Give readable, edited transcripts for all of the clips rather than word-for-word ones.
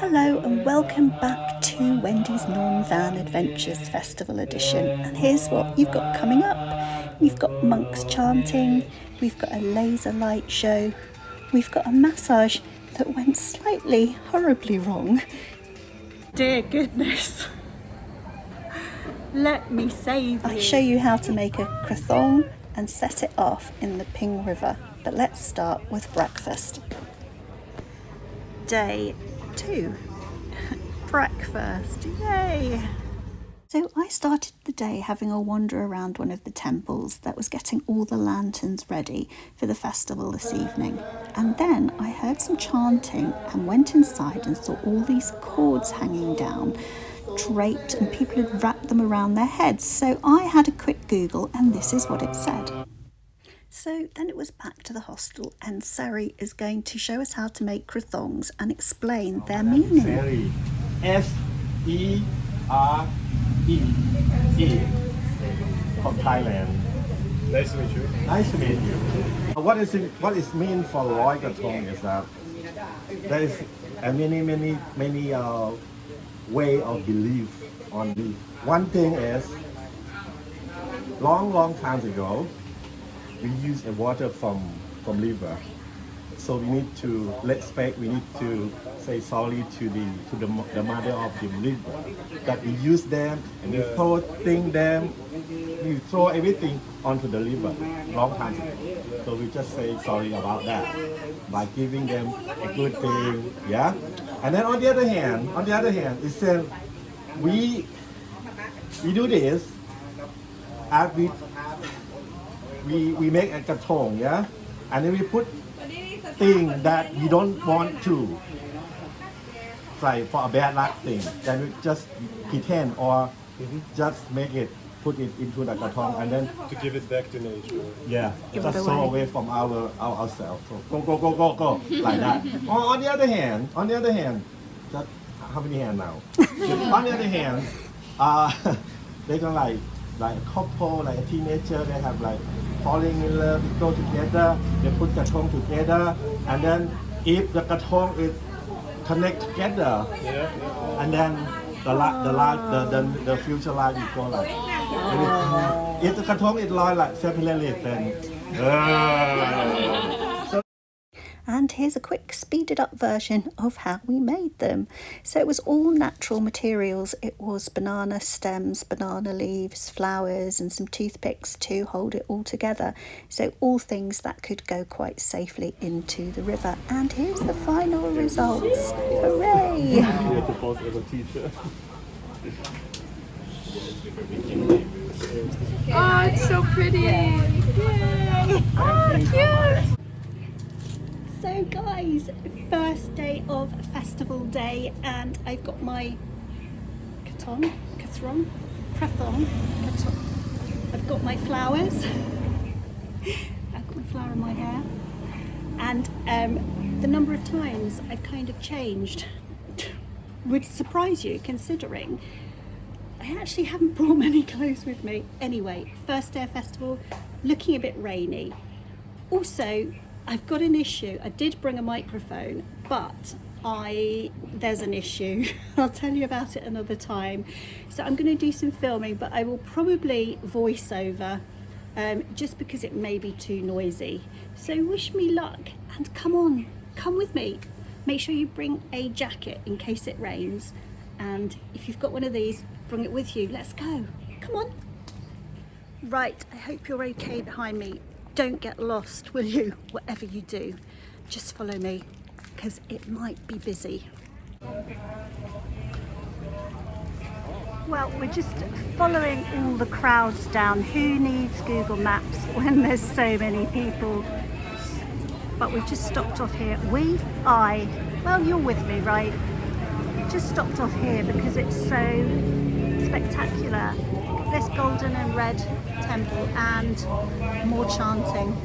Hello and welcome back to Wendy's Non-Van Adventures Festival Edition. And here's what you've got coming up. We've got monks chanting, we've got a laser light show, we've got a massage that went slightly horribly wrong. Dear goodness. Let me save you. I'll show you how to make a krathong and set it off in the Ping River. But let's start with breakfast. Day 2. Breakfast, yay! So I started the day having a wander around one of the temples that was getting all the lanterns ready for the festival this evening. And then I heard some chanting and went inside and saw all these cords hanging down, draped, and people had wrapped them around their heads. So I had a quick Google and this is what it said. So then it was back to the hostel and Sari is going to show us how to make krathongs and explain their meaning. Sari. S-E-R-E-E from Thailand. Nice to meet you. Nice to meet you. What is mean for Loi Krathong is that there is a many way of belief on this. One thing is long times ago we used the water from river, so we need to respect. We need to say sorry to the mother of the river that we use them and we throw everything onto the river long time ago. So we just say sorry about that by giving them a good thing, yeah. And then on the other hand, it says we do this as we make a krathong, yeah, and then we put things that we don't want to say for a bad luck thing. Then we just pretend or just put it into the krathong and then To give it back to nature. yeah, Give just it throw away. away from ourselves. So go like that. On the other hand, just how many hands now? On the other hand, they can like a couple, like a teenager, they have like falling in love, they go together, they put krathong together, and then if the krathong is connect together, and then the future life will go like. If the krathong is like separately, then. And here's a quick speeded up version of how we made them. So it was all natural materials. It was banana stems, banana leaves, flowers and some toothpicks to hold it all together. So all things that could go quite safely into the river. And here's the final results. Hooray! You have to pose as a teacher. Oh, it's so pretty! Yay! Oh, cute! So guys, first day of festival day and I've got my krathong. I've got my flowers. I've got my flower in my hair. And the number of times I've kind of changed would surprise you, considering I actually haven't brought many clothes with me. Anyway, first day of festival, looking a bit rainy. Also, I've got an issue. I did bring a microphone, but there's an issue. I'll tell you about it another time. So I'm going to do some filming, but I will probably voice over just because it may be too noisy. So wish me luck and come with me. Make sure you bring a jacket in case it rains. And if you've got one of these, bring it with you. Let's go. Come on. Right, I hope you're okay behind me. Don't get lost, will you? Whatever you do, just follow me, because it might be busy. Well, we're just following all the crowds down. Who needs Google Maps when there's so many people? But we've just stopped off here. Well, you're with me, right? Just stopped off here because it's so spectacular. This golden and red temple and more chanting.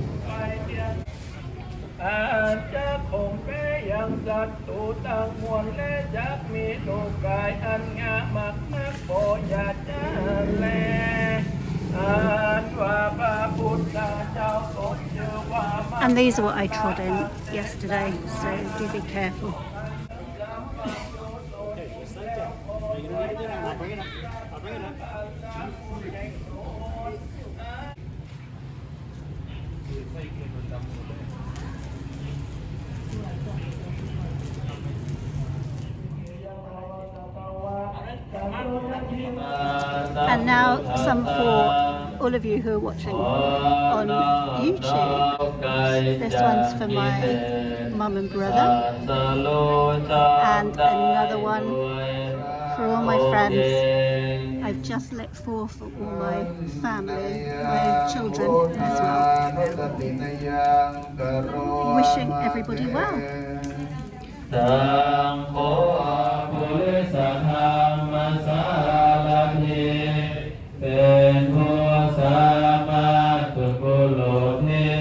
And these are what I trod in yesterday, so do be careful. now some for all of you who are watching on YouTube. This one's for my mum and brother, and another one for all my friends. I've just lit 4 for all my family, my children as well. Wishing everybody well. เป็นผู้สามารถฝึกบุรุษที่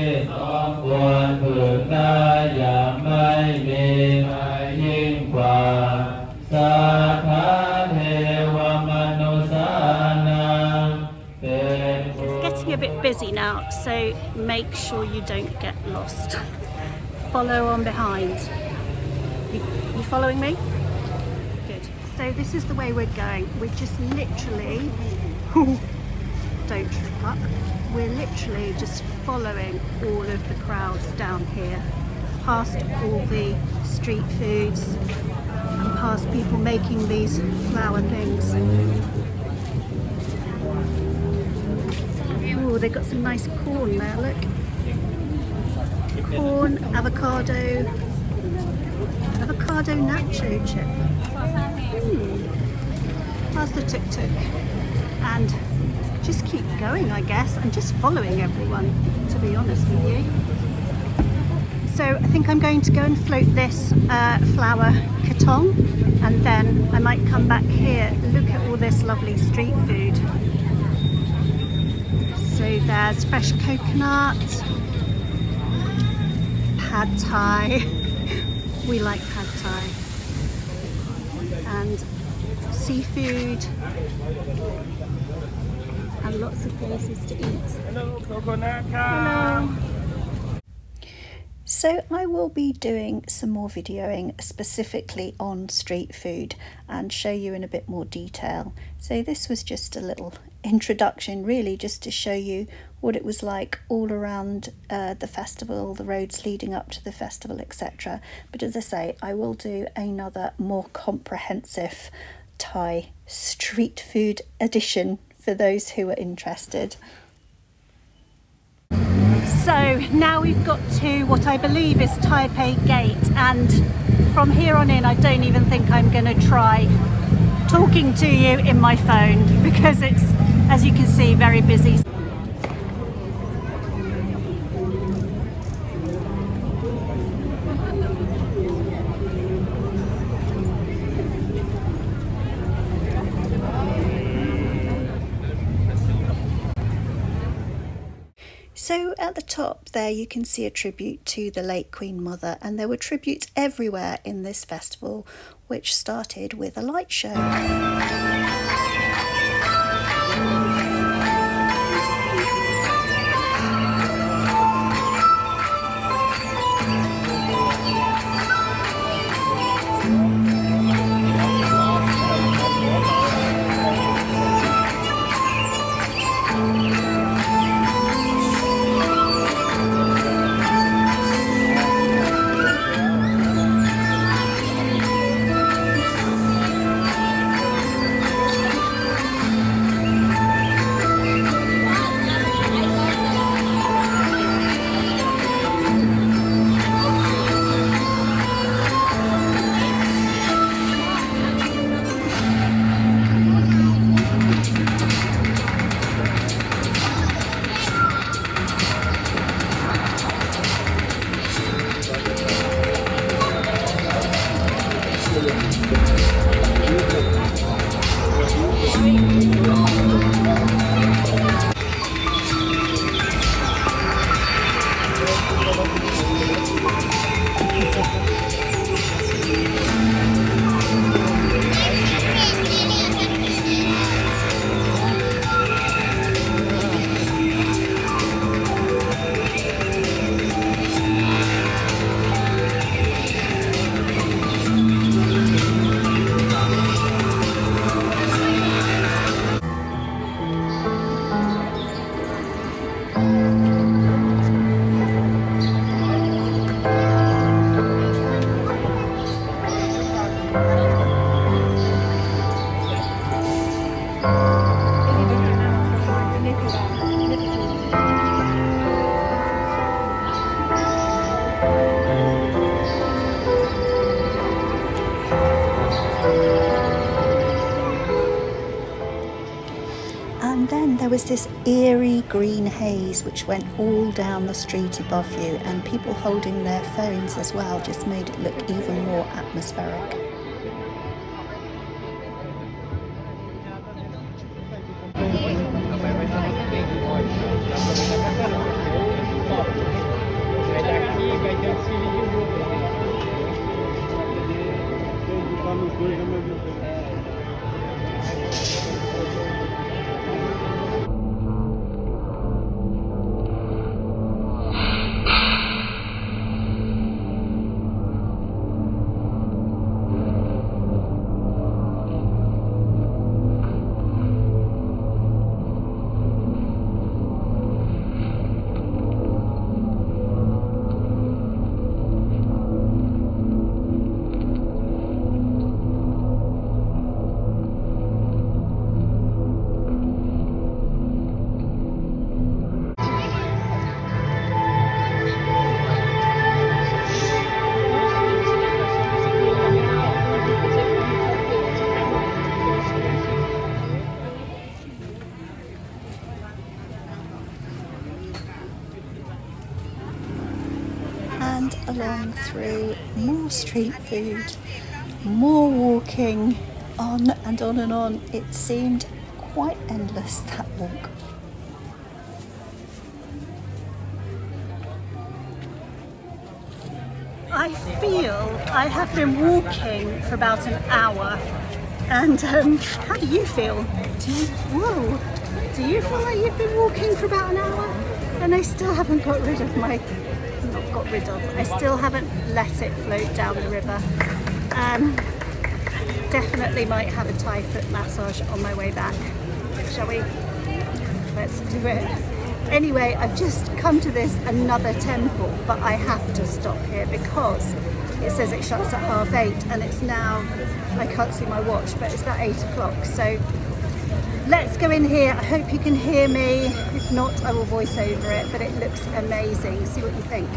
ควรฝึกได้อย่างไม่มีใครยิ่งกว่าสัทธาเทวมนุษย์นังเป็นผู้ It's getting a bit busy now, so make sure you don't get lost. Follow on behind. You following me? Good. So this is the way we're going. We're just literally, don't trip up. We're literally just following all of the crowds down here, past all the street foods and past people making these flower things. Oh, they've got some nice corn there, look. Corn, avocado nacho chip. Past the tuk-tuk. And just keep going, I guess, and just following everyone, to be honest with you. So I think I'm going to go and float this flower Krathong, and then I might come back here, look at all this lovely street food. So there's fresh coconut, pad thai. We like pad thai. And seafood. And lots of places to eat. Hello, coconut. Hello. So I will be doing some more videoing specifically on street food and show you in a bit more detail. So this was just a little introduction, really, just to show you what it was like all around the festival, the roads leading up to the festival, etc. But as I say, I will do another more comprehensive Thai street food edition for those who are interested. So now we've got to what I believe is Taipei Gate, and from here on in I don't even think I'm going to try talking to you in my phone because it's, as you can see, very busy. So at the top there you can see a tribute to the late Queen Mother, and there were tributes everywhere in this festival, which started with a light show. And then there was this eerie green haze which went all down the street above you, and people holding their phones as well just made it look even more atmospheric. And along through more street food, more walking, on and on and on. It seemed quite endless, that walk. I feel I have been walking for about an hour, and how do you feel? Do you feel like you've been walking for about an hour? And I still haven't got rid of my, I still haven't let it float down the river. Definitely might have a Thai foot massage on my way back. Shall we? Let's do it. Anyway, I've just come to this another temple, but I have to stop here because it says it shuts at 8:30, and it's now, I can't see my watch, but it's about 8 o'clock. So let's go in here. I hope you can hear me. If not, I will voice over it, but it looks amazing. See what you think.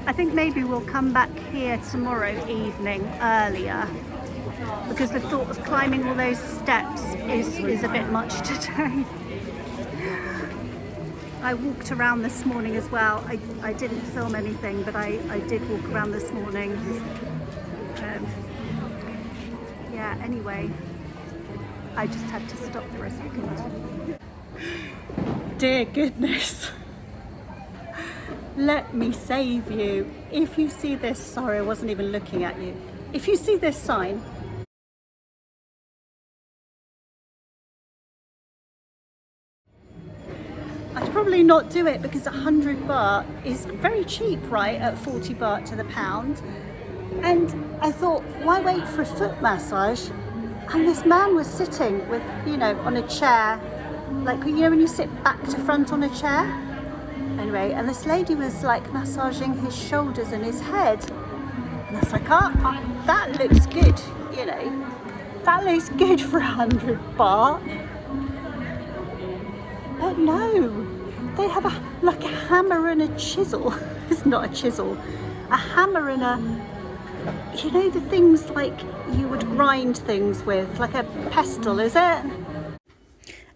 I think maybe we'll come back here tomorrow evening earlier, because the thought of climbing all those steps is a bit much today. I walked around this morning as well. I didn't film anything, but I did walk around this morning. Yeah, anyway, I just had to stop for a second. Dear goodness. Let me save you. If you see this, sorry, I wasn't even looking at you. If you see this sign, I'd probably not do it because 100 baht is very cheap, right? At 40 baht to the pound. And I thought, why wait for a foot massage? And this man was sitting with, on a chair, like, when you sit back to front on a chair. Anyway, and this lady was like massaging his shoulders and his head, and I was like, that looks good, that looks good for 100 baht. But no, they have a hammer and a chisel. It's not a chisel, a hammer and the things like you would grind things with, like a pestle, is it?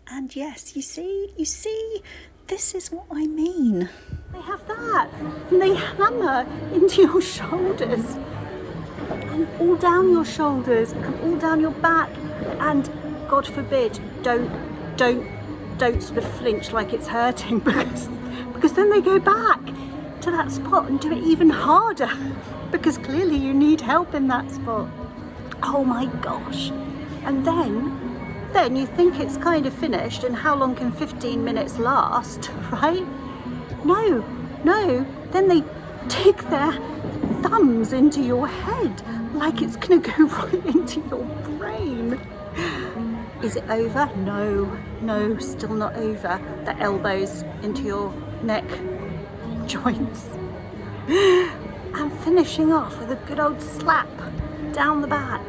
And yes, you see, this is what I mean. They have that, and they hammer into your shoulders, and all down your shoulders, and all down your back, and God forbid, don't sort of flinch like it's hurting, because then they go back to that spot and do it even harder, because clearly you need help in that spot. Oh my gosh. And then you think it's kind of finished, and how long can 15 minutes last, right? No, then they dig their thumbs into your head like it's gonna go right into your brain. Is it over? No, still not over. The elbows into your neck joints. And finishing off with a good old slap down the back.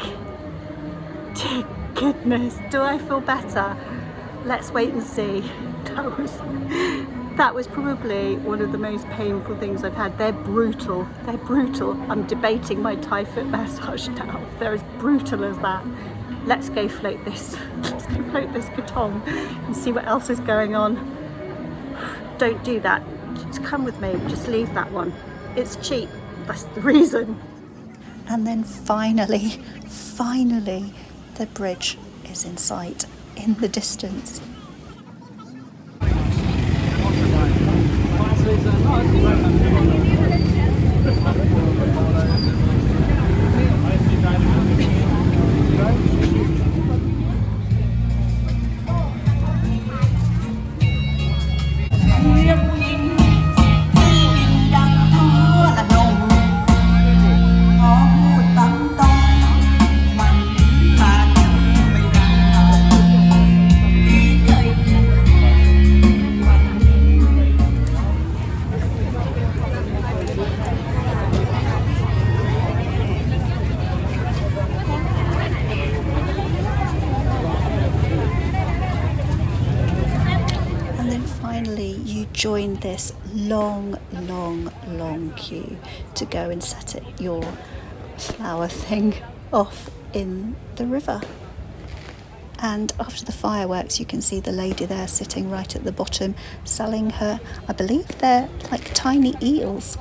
Dear goodness, do I feel better? let's wait and see. That was probably one of the most painful things I've had. They're brutal. They're brutal. I'm debating my Thai foot massage now. They're as brutal as that. Let's go float this. Let's go float this Krathong and see what else is going on. Don't do that. Just come with me. Just leave that one. It's cheap. That's the reason. And then finally, the bridge is in sight in the distance. Join this long queue to go and set it, your flower thing off in the river. And after the fireworks, you can see the lady there sitting right at the bottom selling her, I believe they're like tiny eels.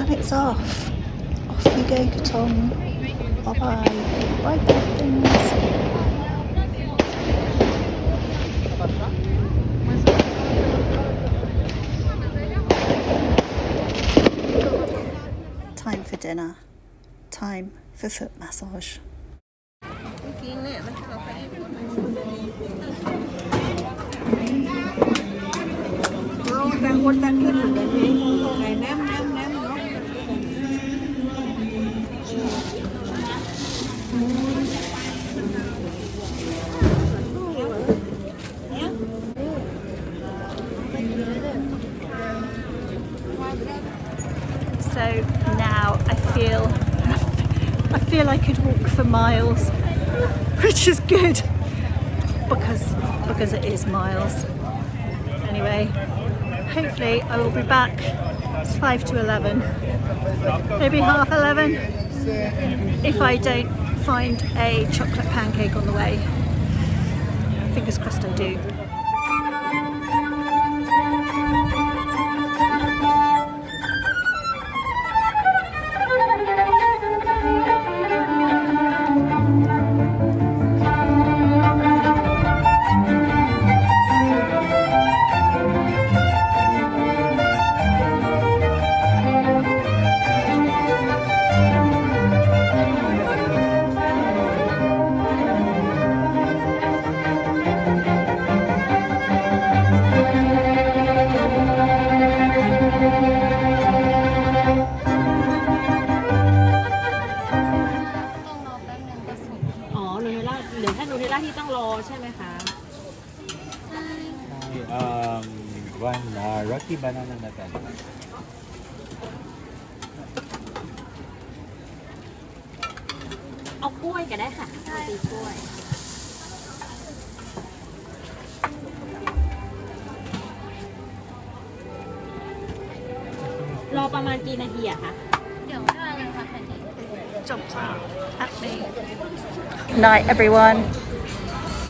It's off. Off you go, Krathong. Bye-bye. Bye, things. Time for dinner. Time for foot massage. So now I feel I could walk for miles, which is good because it is miles. Anyway, hopefully I will be back. It's 5 to 11, maybe half 11, if I don't find a chocolate pancake on the way. Fingers crossed I do. One rocky banana natin. เอากล้วยก็ได้ค่ะตีกล้วยรอประมาณกี่นาทีอะคะเดี๋ยวได้เลยค่ะ Jumped out at me. Night everyone.